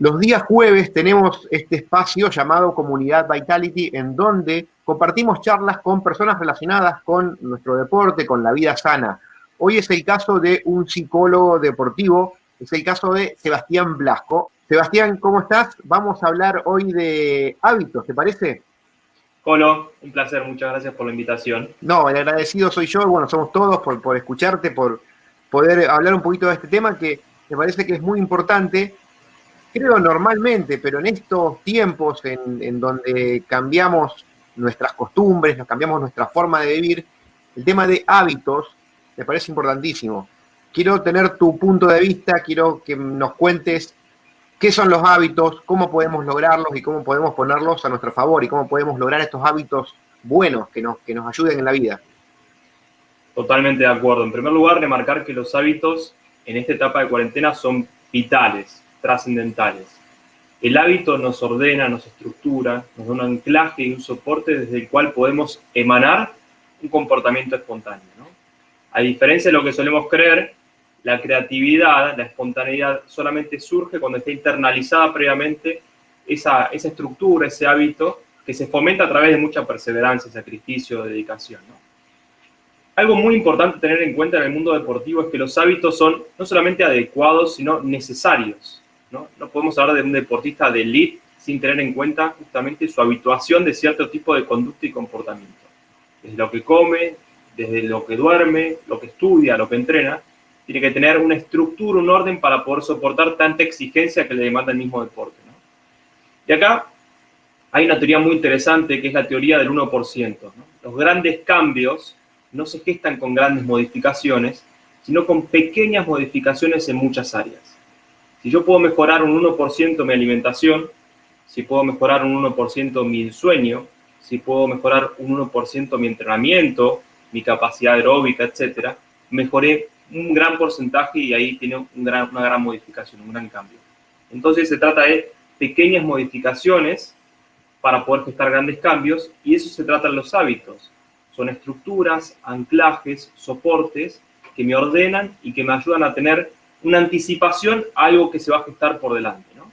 Los días jueves tenemos este espacio llamado Comunidad Vitality, en donde compartimos charlas con personas relacionadas con nuestro deporte, con la vida sana. Hoy es el caso de un psicólogo deportivo, es el caso de Sebastián Blasco. Sebastián, ¿cómo estás? Vamos a hablar hoy de hábitos, ¿te parece? Colo, un placer, muchas gracias por la invitación. No, el agradecido soy yo, bueno, somos todos por escucharte, por poder hablar un poquito de este tema que me parece que es muy importante. Creo normalmente, pero en estos tiempos en donde cambiamos nuestras costumbres, nos cambiamos nuestra forma de vivir, el tema de hábitos me parece importantísimo. Quiero tener tu punto de vista, quiero que nos cuentes qué son los hábitos, cómo podemos lograrlos y cómo podemos ponerlos a nuestro favor y cómo podemos lograr estos hábitos buenos que nos ayuden en la vida. Totalmente de acuerdo. En primer lugar, remarcar que los hábitos en esta etapa de cuarentena son vitales, trascendentales. El hábito nos ordena, nos estructura, nos da un anclaje y un soporte desde el cual podemos emanar un comportamiento espontáneo, ¿no? A diferencia de lo que solemos creer, la creatividad, la espontaneidad solamente surge cuando está internalizada previamente esa estructura, ese hábito que se fomenta a través de mucha perseverancia, sacrificio, dedicación, ¿no? Algo muy importante tener en cuenta en el mundo deportivo es que los hábitos son no solamente adecuados, sino necesarios, ¿no? No podemos hablar de un deportista de elite sin tener en cuenta justamente su habituación de cierto tipo de conducta y comportamiento. Desde lo que come, desde lo que duerme, lo que estudia, lo que entrena, tiene que tener una estructura, un orden para poder soportar tanta exigencia que le demanda el mismo deporte, ¿no? Y acá hay una teoría muy interesante que es la teoría del 1%, ¿no? Los grandes cambios no se gestan con grandes modificaciones, sino con pequeñas modificaciones en muchas áreas. Si yo puedo mejorar un 1% mi alimentación, si puedo mejorar un 1% mi sueño, si puedo mejorar un 1% mi entrenamiento, mi capacidad aeróbica, etcétera, mejoré un gran porcentaje y ahí tiene una gran modificación, un gran cambio. Entonces se trata de pequeñas modificaciones para poder gestar grandes cambios, y eso se trata en los hábitos. Son estructuras, anclajes, soportes que me ordenan y que me ayudan a tener una anticipación a algo que se va a gestar por delante, ¿no?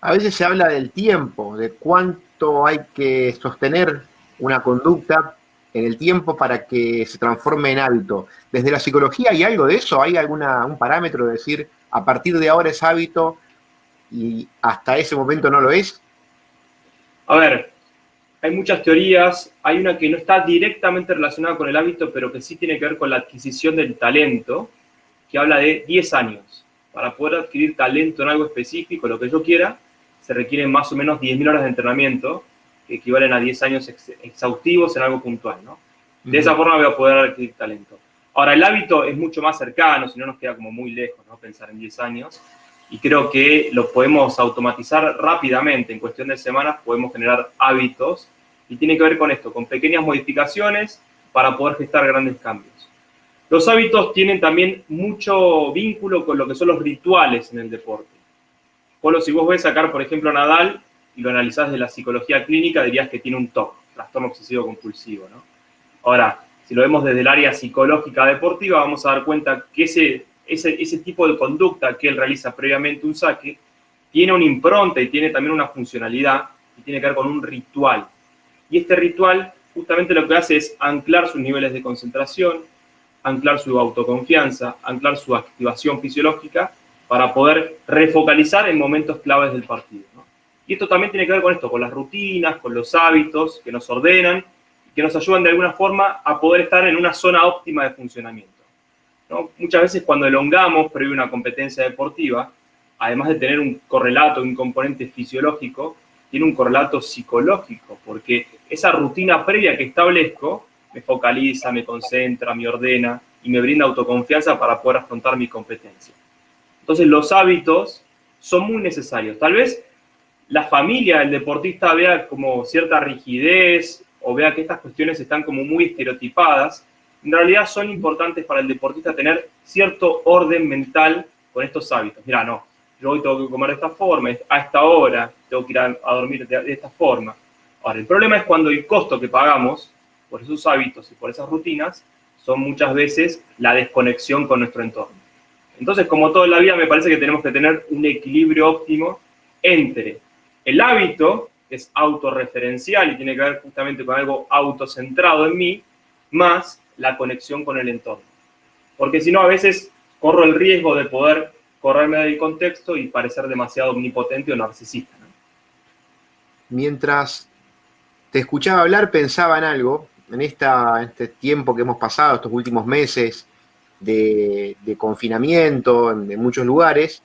A veces se habla del tiempo, de cuánto hay que sostener una conducta en el tiempo para que se transforme en hábito. Desde la psicología hay algo de eso, hay un parámetro de decir a partir de ahora es hábito y hasta ese momento no lo es. A ver, hay muchas teorías, hay una que no está directamente relacionada con el hábito, pero que sí tiene que ver con la adquisición del talento, que habla de 10 años. Para poder adquirir talento en algo específico, lo que yo quiera, se requieren más o menos 10.000 horas de entrenamiento, que equivalen a 10 años exhaustivos en algo puntual, ¿no? De esa forma voy a poder adquirir talento. Ahora, el hábito es mucho más cercano, si no nos queda como muy lejos, ¿no? Pensar en 10 años, y creo que lo podemos automatizar rápidamente. En cuestión de semanas podemos generar hábitos, y tiene que ver con esto, con pequeñas modificaciones para poder gestar grandes cambios. Los hábitos tienen también mucho vínculo con lo que son los rituales en el deporte. Polo, si vos ves sacar, por ejemplo, a Nadal y lo analizás de la psicología clínica, dirías que tiene un TOC, trastorno obsesivo compulsivo, ¿no? Ahora, si lo vemos desde el área psicológica deportiva, vamos a dar cuenta que ese tipo de conducta que él realiza previamente un saque tiene una impronta y tiene también una funcionalidad y tiene que ver con un ritual. Y este ritual justamente lo que hace es anclar sus niveles de concentración, anclar su autoconfianza, anclar su activación fisiológica para poder refocalizar en momentos claves del partido, ¿no? Y esto también tiene que ver con esto, con las rutinas, con los hábitos que nos ordenan y que nos ayudan de alguna forma a poder estar en una zona óptima de funcionamiento, ¿no? Muchas veces cuando elongamos previo a una competencia deportiva, además de tener un correlato, un componente fisiológico, tiene un correlato psicológico, porque esa rutina previa que establezco me focaliza, me concentra, me ordena y me brinda autoconfianza para poder afrontar mi competencia. Entonces los hábitos son muy necesarios. Tal vez la familia del deportista vea como cierta rigidez o vea que estas cuestiones están como muy estereotipadas. En realidad son importantes para el deportista tener cierto orden mental con estos hábitos. Mira, no, yo hoy tengo que comer de esta forma, a esta hora, tengo que ir a dormir de esta forma. Ahora, el problema es cuando el costo que pagamos por esos hábitos y por esas rutinas son muchas veces la desconexión con nuestro entorno. Entonces, como todo en la vida, me parece que tenemos que tener un equilibrio óptimo entre el hábito, que es autorreferencial y tiene que ver justamente con algo autocentrado en mí, más la conexión con el entorno. Porque si no, a veces corro el riesgo de poder correrme del contexto y parecer demasiado omnipotente o narcisista, ¿no? Mientras te escuchaba hablar, pensaba en algo, en este tiempo que hemos pasado, estos últimos meses de confinamiento en muchos lugares.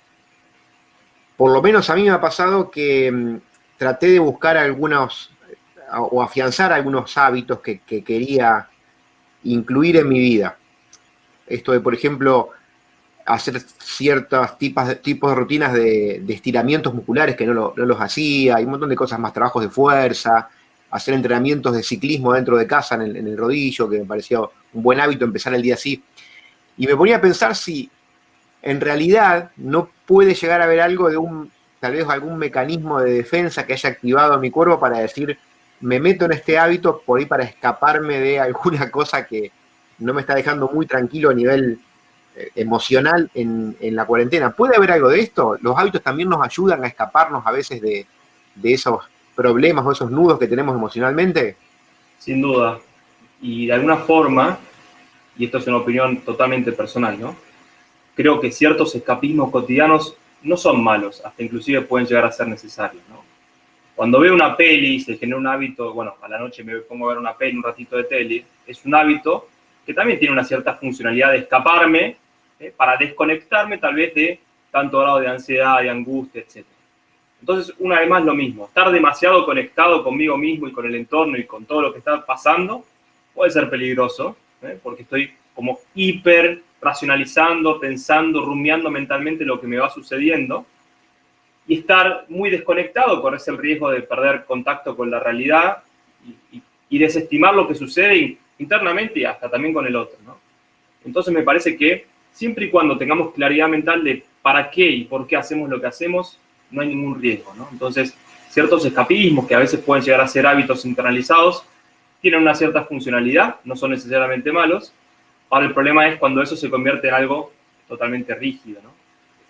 Por lo menos a mí me ha pasado que traté de buscar algunos o afianzar algunos hábitos que quería incluir en mi vida. Esto de, por ejemplo, hacer ciertos tipos de rutinas de estiramientos musculares que no los hacía, hay un montón de cosas más, trabajos de fuerza, hacer entrenamientos de ciclismo dentro de casa en el rodillo, que me pareció un buen hábito empezar el día así. Y me ponía a pensar si en realidad no puede llegar a haber algo tal vez algún mecanismo de defensa que haya activado mi cuerpo para decir, me meto en este hábito por ahí para escaparme de alguna cosa que no me está dejando muy tranquilo a nivel emocional en la cuarentena. ¿Puede haber algo de esto? ¿Los hábitos también nos ayudan a escaparnos a veces de esos problemas o esos nudos que tenemos emocionalmente? Sin duda. Y de alguna forma, y esto es una opinión totalmente personal, ¿no? Creo que ciertos escapismos cotidianos no son malos, hasta inclusive pueden llegar a ser necesarios, ¿no? Cuando veo una peli, se genera un hábito, bueno, a la noche me pongo a ver una peli, un ratito de tele, es un hábito que también tiene una cierta funcionalidad de escaparme, para desconectarme tal vez de tanto grado de ansiedad, de angustia, etc. Entonces, una vez más lo mismo, estar demasiado conectado conmigo mismo y con el entorno y con todo lo que está pasando puede ser peligroso, porque estoy como hiper racionalizando, pensando, rumiando mentalmente lo que me va sucediendo, y estar muy desconectado corres el riesgo de perder contacto con la realidad y desestimar lo que sucede internamente y hasta también con el otro, ¿no? Entonces me parece que siempre y cuando tengamos claridad mental de para qué y por qué hacemos lo que hacemos, no hay ningún riesgo, ¿no? Entonces, ciertos escapismos que a veces pueden llegar a ser hábitos internalizados tienen una cierta funcionalidad, no son necesariamente malos. Ahora el problema es cuando eso se convierte en algo totalmente rígido, ¿no?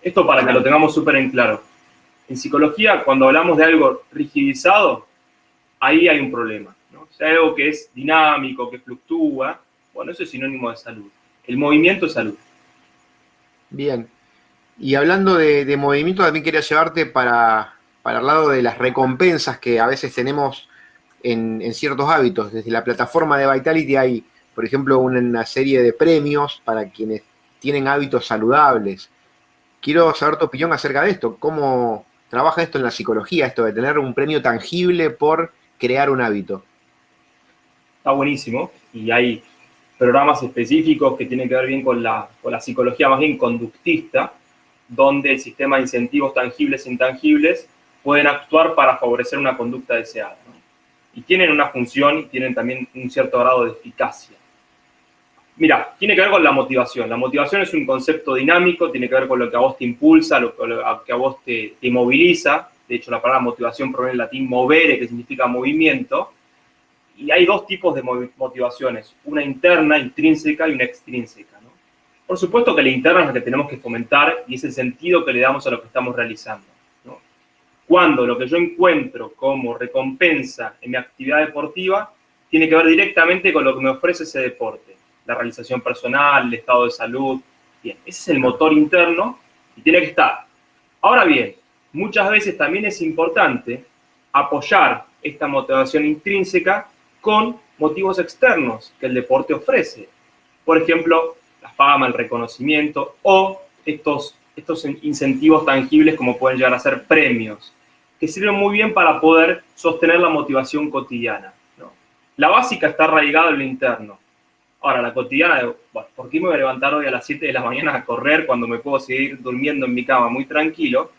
Esto para que lo tengamos súper en claro. En psicología, cuando hablamos de algo rigidizado, ahí hay un problema, ¿no? Si hay algo que es dinámico, que fluctúa, bueno, eso es sinónimo de salud. El movimiento es salud. Bien. Y hablando de movimiento, también quería llevarte para el lado de las recompensas que a veces tenemos en ciertos hábitos. Desde la plataforma de Vitality hay, por ejemplo, una serie de premios para quienes tienen hábitos saludables. Quiero saber tu opinión acerca de esto. ¿Cómo trabaja esto en la psicología, esto de tener un premio tangible por crear un hábito? Está buenísimo y hay programas específicos que tienen que ver bien con la psicología más bien conductista, donde el sistema de incentivos tangibles e intangibles pueden actuar para favorecer una conducta deseada, ¿no? Y tienen una función y tienen también un cierto grado de eficacia. Mira, tiene que ver con la motivación. La motivación es un concepto dinámico, tiene que ver con lo que a vos te impulsa, lo que a vos te moviliza. De hecho, la palabra motivación proviene del latín movere, que significa movimiento. Y hay dos tipos de motivaciones, una interna, intrínseca, y una extrínseca, ¿no? Por supuesto que la interna es la que tenemos que fomentar y es el sentido que le damos a lo que estamos realizando, ¿no? Cuando lo que yo encuentro como recompensa en mi actividad deportiva tiene que ver directamente con lo que me ofrece ese deporte, la realización personal, el estado de salud. Bien, ese es el motor interno y tiene que estar. Ahora bien, muchas veces también es importante apoyar esta motivación intrínseca con motivos externos que el deporte ofrece. Por ejemplo, la fama, el reconocimiento o estos incentivos tangibles como pueden llegar a ser premios, que sirven muy bien para poder sostener la motivación cotidiana, ¿no? La básica está arraigada en lo interno. Ahora, la cotidiana, bueno, ¿por qué me voy a levantar hoy a las 7 de la mañana a correr cuando me puedo seguir durmiendo en mi cama muy tranquilo?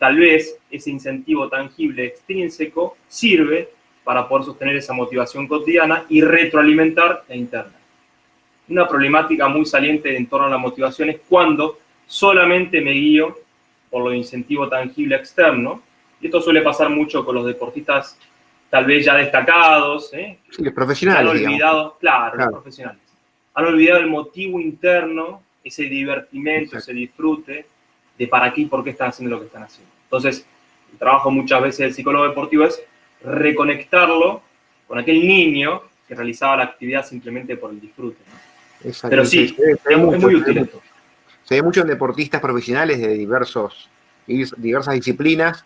Tal vez ese incentivo tangible extrínseco sirve para poder sostener esa motivación cotidiana y retroalimentar la interna. Una problemática muy saliente en torno a la motivación es cuando solamente me guío por lo de incentivo tangible externo, y esto suele pasar mucho con los deportistas tal vez ya destacados, Sí, los que han profesionales, digamos. olvidado, claro, los Claro. profesionales, han olvidado el motivo interno, ese divertimento, Exacto. ese disfrute de para qué y por qué están haciendo lo que están haciendo. Entonces, el trabajo muchas veces del psicólogo deportivo es reconectarlo con aquel niño que realizaba la actividad simplemente por el disfrute, ¿no? Exacto. Pero Y se sí, ve es mucho, muy se ve útil mucho. esto. Se ve mucho en deportistas profesionales de diversas disciplinas,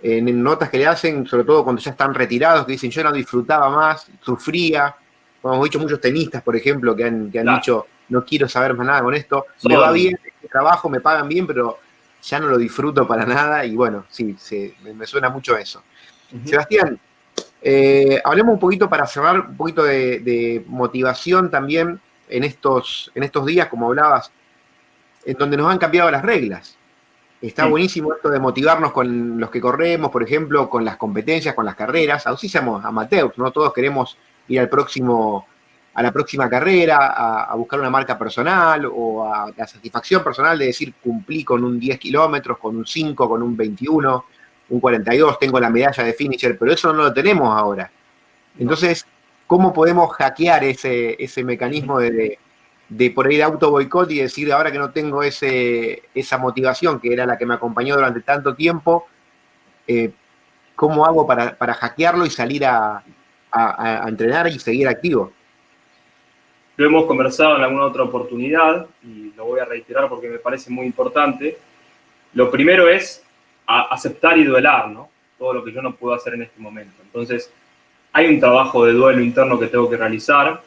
en notas que le hacen, sobre todo cuando ya están retirados, que dicen yo no disfrutaba más, sufría. Como hemos dicho muchos tenistas, por ejemplo, que han Claro, dicho no quiero saber más nada con esto, me va son, bien, trabajo, me pagan bien, pero ya no lo disfruto para nada y bueno, sí, me suena mucho eso. uh-huh. Sebastián, hablemos un poquito para cerrar, un poquito de motivación también en estos días, como hablabas, en donde nos han cambiado las reglas. Está buenísimo esto de motivarnos con los que corremos, por ejemplo, con las competencias, con las carreras, así seamos amateurs, ¿no? Todos queremos ir a la próxima carrera, a buscar una marca personal o a la satisfacción personal de decir cumplí con un 10 kilómetros, con un 5, con un 21, un 42, tengo la medalla de finisher, pero eso no lo tenemos ahora. No. Entonces, ¿cómo podemos hackear ese Uh-huh. mecanismo de por ahí de auto boicot y decir, ahora que no tengo esa motivación que era la que me acompañó durante tanto tiempo, eh, ¿cómo hago para hackearlo y salir a entrenar y seguir activo? Lo hemos conversado en alguna otra oportunidad y lo voy a reiterar porque me parece muy importante. Lo primero es aceptar y duelar, ¿no? Todo lo que yo no puedo hacer en este momento. Entonces, hay un trabajo de duelo interno que tengo que realizar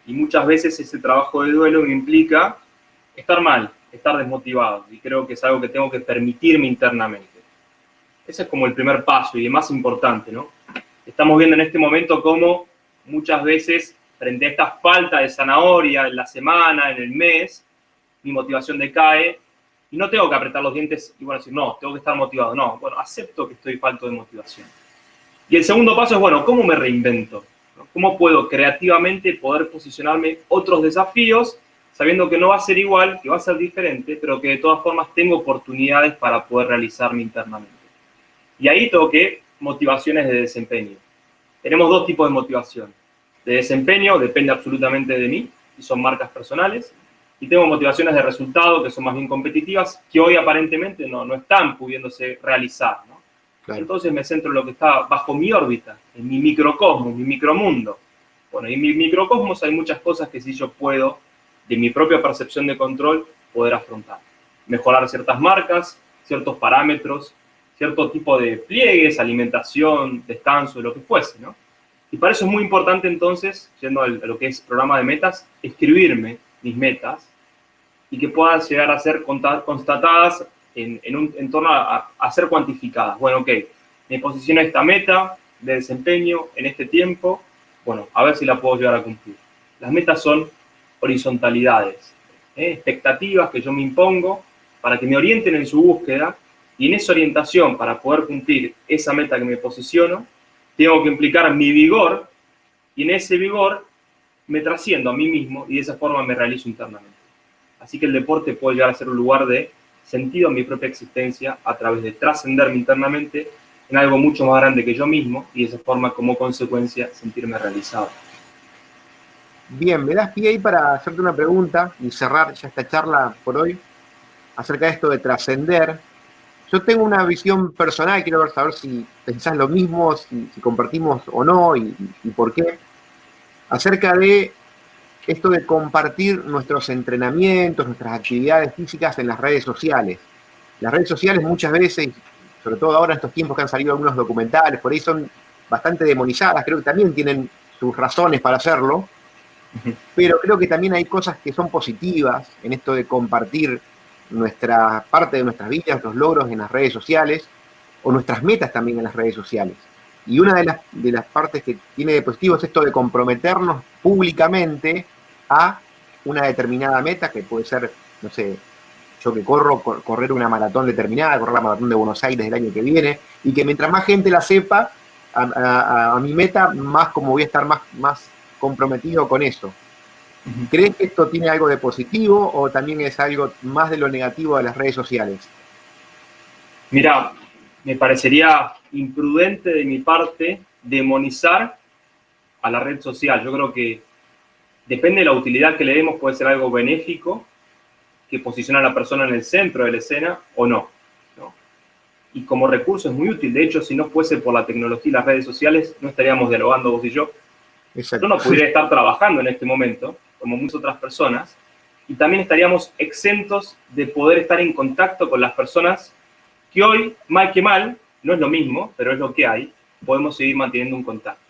y muchas veces ese trabajo de duelo me implica estar mal, estar desmotivado y creo que es algo que tengo que permitirme internamente. Ese es como el primer paso y el más importante, ¿no? Estamos viendo en este momento cómo muchas veces, frente a esta falta de zanahoria en la semana, en el mes, mi motivación decae y no tengo que apretar los dientes y bueno, decir, no, tengo que estar motivado. No, bueno, acepto que estoy falto de motivación. Y el segundo paso es, bueno, ¿cómo me reinvento? ¿Cómo puedo creativamente poder posicionarme otros desafíos sabiendo que no va a ser igual, que va a ser diferente, pero que de todas formas tengo oportunidades para poder realizarme internamente? Y ahí toqué motivaciones de desempeño. Tenemos dos tipos de motivación. De desempeño, depende absolutamente de mí, y son marcas personales. Y tengo motivaciones de resultado, que son más bien competitivas, que hoy aparentemente no están pudiéndose realizar, ¿no? Claro. Entonces me centro en lo que está bajo mi órbita, en mi microcosmos, mi micromundo. Bueno, y en mi microcosmos hay muchas cosas que sí yo puedo, de mi propia percepción de control, poder afrontar. Mejorar ciertas marcas, ciertos parámetros, cierto tipo de pliegues, alimentación, descanso, lo que fuese, ¿no? Y para eso es muy importante entonces, yendo a lo que es programa de metas, escribirme mis metas y que puedan llegar a ser constatadas en un entorno a ser cuantificadas. Bueno, ok, me posiciono esta meta de desempeño en este tiempo, bueno, a ver si la puedo llegar a cumplir. Las metas son horizontalidades, expectativas que yo me impongo para que me orienten en su búsqueda y en esa orientación para poder cumplir esa meta que me posiciono, tengo que implicar mi vigor y en ese vigor me trasciendo a mí mismo y de esa forma me realizo internamente. Así que el deporte puede llegar a ser un lugar de sentido en mi propia existencia a través de trascenderme internamente en algo mucho más grande que yo mismo y de esa forma, como consecuencia, sentirme realizado. Bien, me das pie ahí para hacerte una pregunta y cerrar ya esta charla por hoy acerca de esto de trascender. Yo tengo una visión personal, quiero saber si pensás lo mismo, si compartimos o no y por qué, acerca de esto de compartir nuestros entrenamientos, nuestras actividades físicas en las redes sociales. Las redes sociales muchas veces, sobre todo ahora en estos tiempos que han salido algunos documentales, por ahí son bastante demonizadas, creo que también tienen sus razones para hacerlo, pero creo que también hay cosas que son positivas en esto de compartir nuestra parte de nuestras vidas, nuestros logros en las redes sociales, o nuestras metas también en las redes sociales. Y una de las partes que tiene de positivo es esto de comprometernos públicamente a una determinada meta, que puede ser, no sé, yo que correr una maratón determinada, correr la maratón de Buenos Aires el año que viene, y que mientras más gente la sepa, a mi meta, más como voy a estar más comprometido con eso. ¿Crees que esto tiene algo de positivo o también es algo más de lo negativo de las redes sociales? Mira, me parecería imprudente de mi parte demonizar a la red social. Yo creo que depende de la utilidad que le demos, puede ser algo benéfico que posiciona a la persona en el centro de la escena o no, ¿no? Y como recurso es muy útil. De hecho, si no fuese por la tecnología y las redes sociales, no estaríamos dialogando vos y yo. Exacto. Yo no podría estar trabajando en este momento, como muchas otras personas, y también estaríamos exentos de poder estar en contacto con las personas que hoy, mal que mal, no es lo mismo, pero es lo que hay, podemos seguir manteniendo un contacto.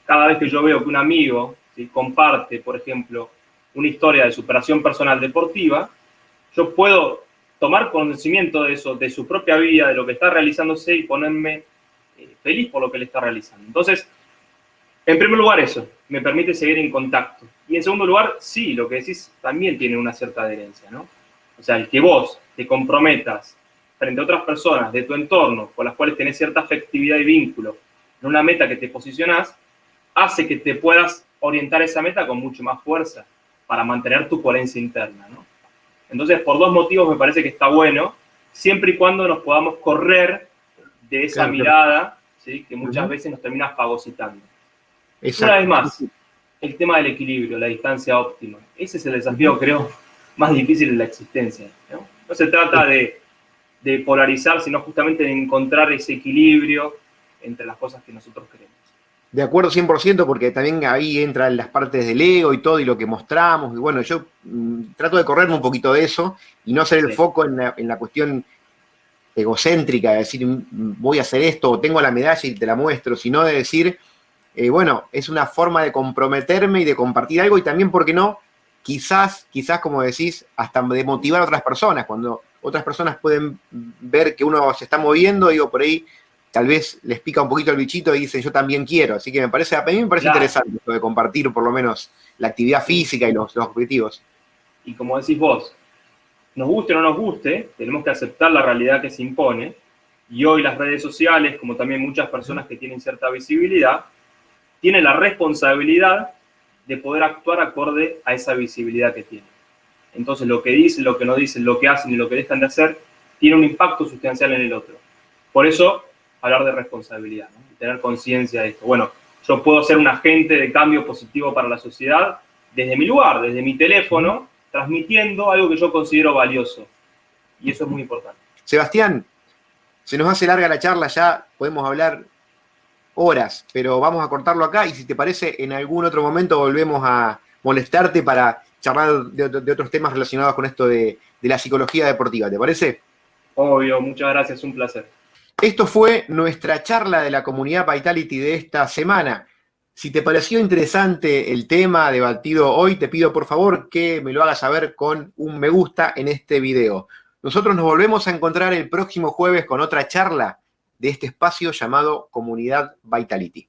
Cada vez que yo veo que un amigo, ¿sí?, comparte, por ejemplo, una historia de superación personal deportiva, yo puedo tomar conocimiento de eso, de su propia vida, de lo que está realizándose y ponerme feliz por lo que él está realizando. Entonces, en primer lugar eso, me permite seguir en contacto. Y en segundo lugar, sí, lo que decís también tiene una cierta adherencia, ¿no? O sea, el que vos te comprometas frente a otras personas de tu entorno con las cuales tenés cierta afectividad y vínculo en una meta que te posicionás, hace que te puedas orientar esa meta con mucho más fuerza para mantener tu coherencia interna, ¿no? Entonces, por dos motivos me parece que está bueno, siempre y cuando nos podamos correr de esa mirada, ¿sí?, que muchas veces nos termina fagocitando. Exacto. Una vez más, el tema del equilibrio, la distancia óptima. Ese es el desafío, creo, más difícil de la existencia, ¿no? No se trata de polarizar, sino justamente de encontrar ese equilibrio entre las cosas que nosotros queremos. De acuerdo 100%, porque también ahí entran las partes del ego y todo, y lo que mostramos. Y bueno, yo trato de correrme un poquito de eso y no hacer el foco en la cuestión egocéntrica, de decir, voy a hacer esto, o tengo la medalla y te la muestro, sino de decir, bueno, es una forma de comprometerme y de compartir algo, y también, ¿por qué no? Quizás, como decís, hasta de motivar a otras personas. Cuando otras personas pueden ver que uno se está moviendo, digo, por ahí tal vez les pica un poquito el bichito y dicen, yo también quiero. Así que a mí me parece interesante esto de compartir por lo menos la actividad física y los objetivos. Y como decís vos, nos guste o no nos guste, tenemos que aceptar la realidad que se impone. Y hoy las redes sociales, como también muchas personas que tienen cierta visibilidad, tienen la responsabilidad de poder actuar acorde a esa visibilidad que tienen. Entonces, lo que dicen, lo que no dicen, lo que hacen y lo que dejan de hacer, tiene un impacto sustancial en el otro. Por eso, hablar de responsabilidad, ¿no? Y tener conciencia de esto. Bueno, yo puedo ser un agente de cambio positivo para la sociedad desde mi lugar, desde mi teléfono, transmitiendo algo que yo considero valioso. Y eso es muy importante. Sebastián, se nos hace larga la charla, ya podemos hablar horas, pero vamos a cortarlo acá, y si te parece, en algún otro momento volvemos a molestarte para charlar de otros temas relacionados con esto de la psicología deportiva. ¿Te parece? Obvio, muchas gracias, un placer. Esto fue nuestra charla de la comunidad Vitality de esta semana. Si te pareció interesante el tema debatido hoy, te pido por favor que me lo hagas saber con un me gusta en este video. Nosotros nos volvemos a encontrar el próximo jueves con otra charla de este espacio llamado Comunidad Vitality.